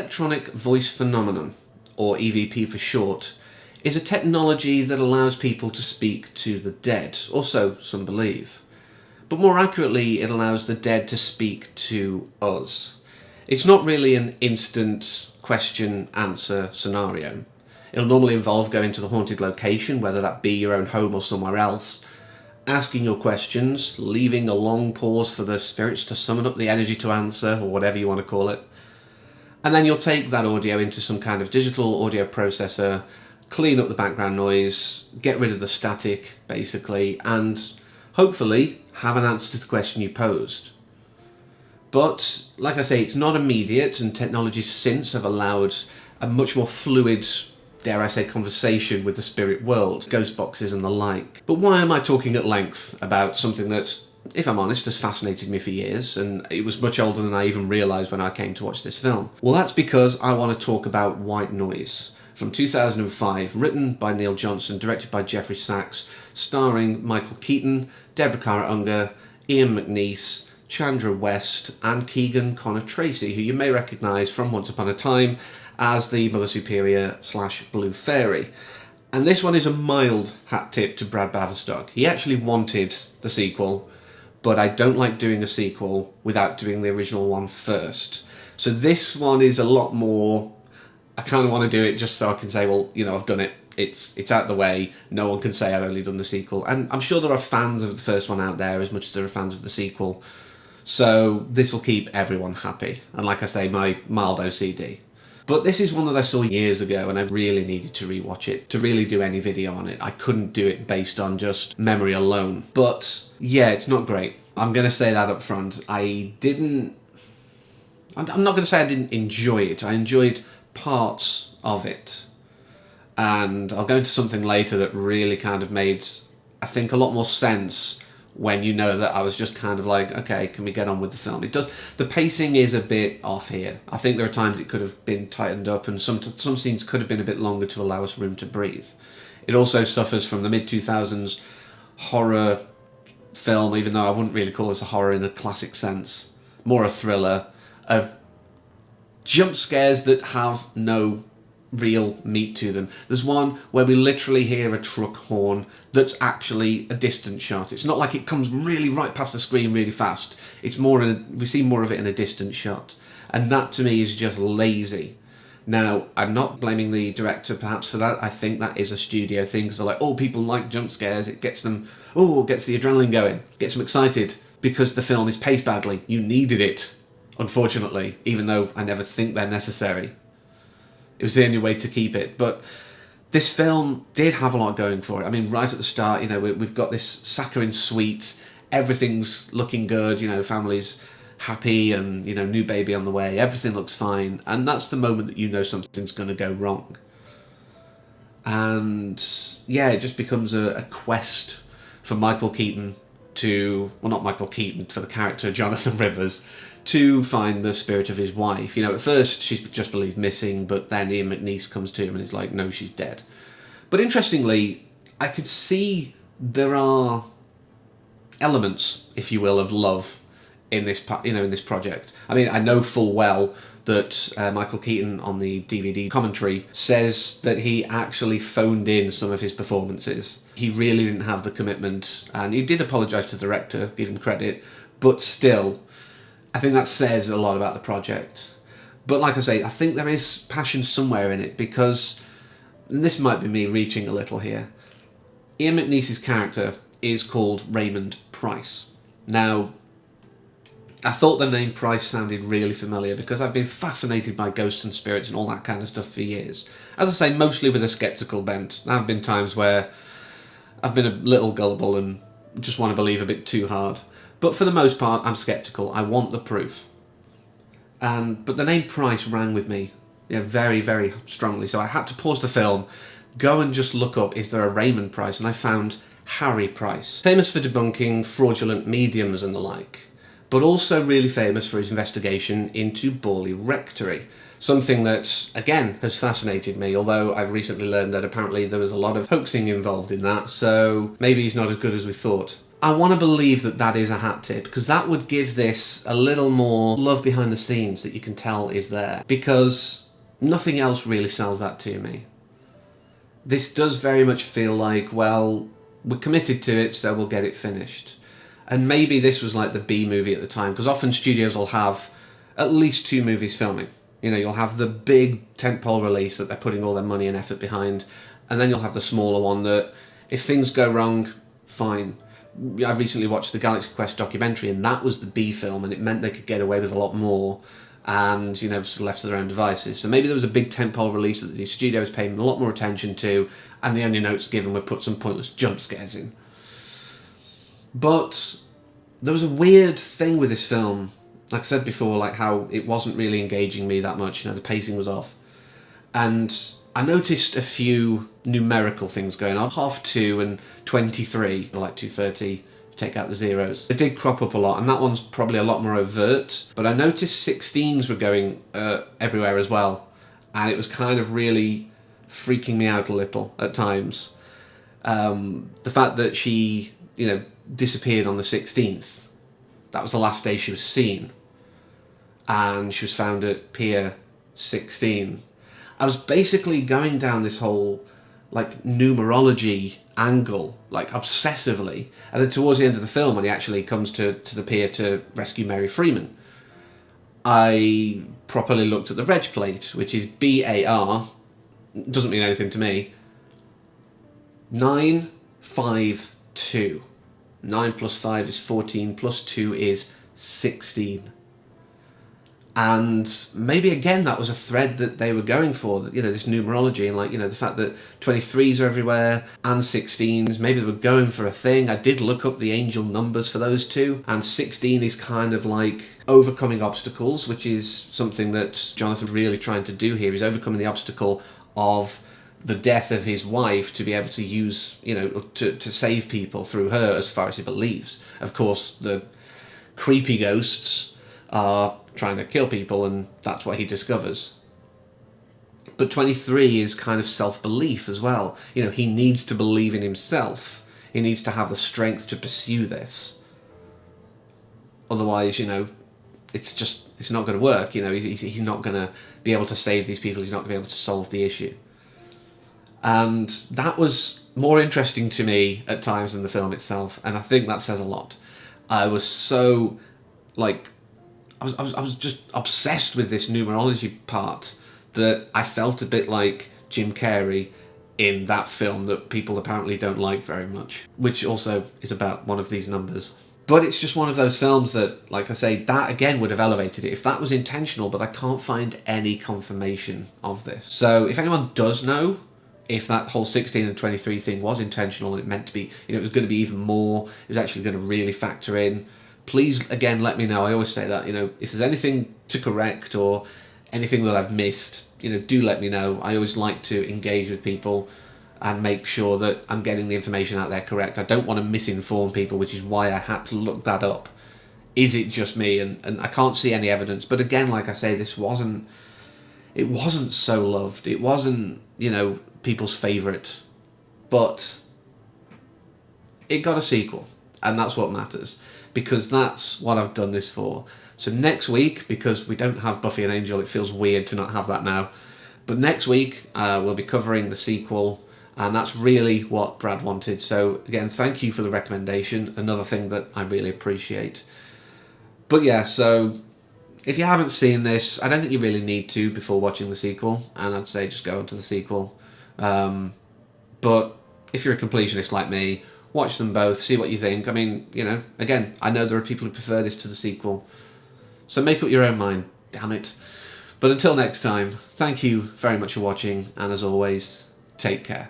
Electronic Voice Phenomenon, or EVP for short, is a technology that allows people to speak to the dead, or so some believe. But more accurately, it allows the dead to speak to us. It's not really an instant question-answer scenario. It'll normally involve going to the haunted location, whether that be your own home or somewhere else, asking your questions, leaving a long pause for the spirits to summon up the energy to answer, or whatever you want to call it. And then you'll take that audio into some kind of digital audio processor, clean up the background noise, get rid of the static, basically, and hopefully have an answer to the question you posed. But, like I say, it's not immediate, and technologies since have allowed a much more fluid, dare I say, conversation with the spirit world, ghost boxes and the like. But why am I talking at length about something that, if I'm honest, has fascinated me for years, and it was much older than I even realised when I came to watch this film? Well, that's because I want to talk about White Noise, from 2005, written by Neil Johnson, directed by Jeffrey Sachs, starring Michael Keaton, Deborah Kara Unger, Ian McNeice, Chandra West, and Keegan Connor Tracy, who you may recognise from Once Upon a Time as the Mother Superior / Blue Fairy. And this one is a mild hat tip to Brad Baverstock. He actually wanted the sequel, but I don't like doing a sequel without doing the original one first. So this one is a lot more, I kind of want to do it just so I can say, well, you know, I've done it. It's out the way. No one can say I've only done the sequel. And I'm sure there are fans of the first one out there as much as there are fans of the sequel. So this will keep everyone happy. And like I say, my mild OCD. But this is one that I saw years ago and I really needed to rewatch it to really do any video on it. I couldn't do it based on just memory alone. But yeah, it's not great. I'm going to say that up front. I'm not going to say I didn't enjoy it. I enjoyed parts of it. And I'll go into something later that really kind of made, I think, a lot more sense when you know that I was just kind of like, okay, can we get on with the film? It does. The pacing is a bit off here. I think there are times it could have been tightened up, and some scenes could have been a bit longer to allow us room to breathe. It also suffers from the mid-2000s horror film, even though I wouldn't really call this a horror in a classic sense. More a thriller of jump scares that have no real meat to them. There's one where we literally hear a truck horn that's actually a distant shot. It's not like it comes really right past the screen really fast. It's more we see more of it in a distant shot. And that to me is just lazy. Now, I'm not blaming the director perhaps for that. I think that is a studio thing, because they're like, oh, people like jump scares. It gets them, gets the adrenaline going, gets them excited, because the film is paced badly. You needed it, unfortunately, even though I never think they're necessary. It was the only way to keep it. But this film did have a lot going for it. I mean, right at the start, you know, we've got this saccharine sweet, everything's looking good, you know, family's happy and, you know, new baby on the way, everything looks fine. And that's the moment that you know something's going to go wrong. And yeah, it just becomes a quest for Michael Keaton not Michael Keaton, for the character Jonathan Rivers, to find the spirit of his wife. You know, at first she's just believed missing, but then Ian McNeice comes to him and he's like, no, she's dead. But interestingly, I could see there are elements, if you will, of love in this, in this project. I mean, I know full well that Michael Keaton on the DVD commentary says that he actually phoned in some of his performances. He really didn't have the commitment, and he did apologise to the director, give him credit, but still, I think that says a lot about the project. But like I say, I think there is passion somewhere in it, because, and this might be me reaching a little here, Ian McNeice's character is called Raymond Price. Now, I thought the name Price sounded really familiar because I've been fascinated by ghosts and spirits and all that kind of stuff for years. As I say, mostly with a sceptical bent. There have been times where I've been a little gullible and just want to believe a bit too hard. But for the most part, I'm sceptical. I want the proof. But the name Price rang with me, very, very strongly. So I had to pause the film, go and just look up, is there a Raymond Price? And I found Harry Price, famous for debunking fraudulent mediums and the like, but also really famous for his investigation into Borley Rectory. Something that, again, has fascinated me, although I've recently learned that apparently there was a lot of hoaxing involved in that, so maybe he's not as good as we thought. I want to believe that that is a hat tip, because that would give this a little more love behind the scenes that you can tell is there, because nothing else really sells that to me. This does very much feel like, well, we're committed to it, so we'll get it finished. And maybe this was like the B movie at the time, because often studios will have at least 2 movies filming. You know, you'll have the big tentpole release that they're putting all their money and effort behind, and then you'll have the smaller one that, if things go wrong, fine. I recently watched the Galaxy Quest documentary, and that was the B film, and it meant they could get away with a lot more, and, you know, sort of left to their own devices. So maybe there was a big tentpole release that the studio was paying a lot more attention to, and the only notes given were put some pointless jump scares in. But there was a weird thing with this film, like I said before, like how it wasn't really engaging me that much, you know, the pacing was off. And I noticed a few numerical things going on. 2 and 23, or like 230, take out the zeros. It did crop up a lot, and that one's probably a lot more overt. But I noticed 16s were going everywhere as well, and it was kind of really freaking me out a little at times. The fact that she, you know, disappeared on the 16th, that was the last day she was seen, and she was found at Pier 16. I was basically going down this whole, like, numerology angle, like, obsessively. And then towards the end of the film, when he actually comes to the pier to rescue Mary Freeman, I properly looked at the reg plate, which is BAR, doesn't mean anything to me, 952. 9 plus 5 is 14, plus 2 is 16. And maybe again that was a thread that they were going for, you know, this numerology, and, like, you know, the fact that 23s are everywhere and 16s, maybe they were going for a thing. I did look up the angel numbers for those two, and 16 is kind of like overcoming obstacles, which is something that Jonathan really trying to do here. He's overcoming the obstacle of the death of his wife to be able to use, you know, to save people through her, as far as he believes. Of course, the creepy ghosts are trying to kill people, and that's what he discovers. But 23 is kind of self-belief as well. You know, he needs to believe in himself. He needs to have the strength to pursue this. Otherwise, you know, it's not going to work. You know, he's not going to be able to save these people. He's not going to be able to solve the issue. And that was more interesting to me at times than the film itself, and I think that says a lot. I was so, like, I was just obsessed with this numerology part that I felt a bit like Jim Carrey in that film that people apparently don't like very much, which also is about one of these numbers. But it's just one of those films that, like I say, that again would have elevated it if that was intentional, but I can't find any confirmation of this. So if anyone does know if that whole 16 and 23 thing was intentional and it meant to be, you know, it was going to be even more, it was actually going to really factor in, please, again, let me know. I always say that, you know, if there's anything to correct or anything that I've missed, you know, do let me know. I always like to engage with people and make sure that I'm getting the information out there correct. I don't want to misinform people, which is why I had to look that up. Is it just me? And I can't see any evidence. But again, like I say, it wasn't so loved. It wasn't, you know, people's favourite. But it got a sequel. And that's what matters, because that's what I've done this for. So next week, because we don't have Buffy and Angel, it feels weird to not have that now. But next week, we'll be covering the sequel, and that's really what Brad wanted. So again, thank you for the recommendation. Another thing that I really appreciate. But yeah, so if you haven't seen this, I don't think you really need to before watching the sequel, and I'd say just go into the sequel. But if you're a completionist like me, watch them both, see what you think. I mean, you know, again, I know there are people who prefer this to the sequel. So make up your own mind, damn it. But until next time, thank you very much for watching, and as always, take care.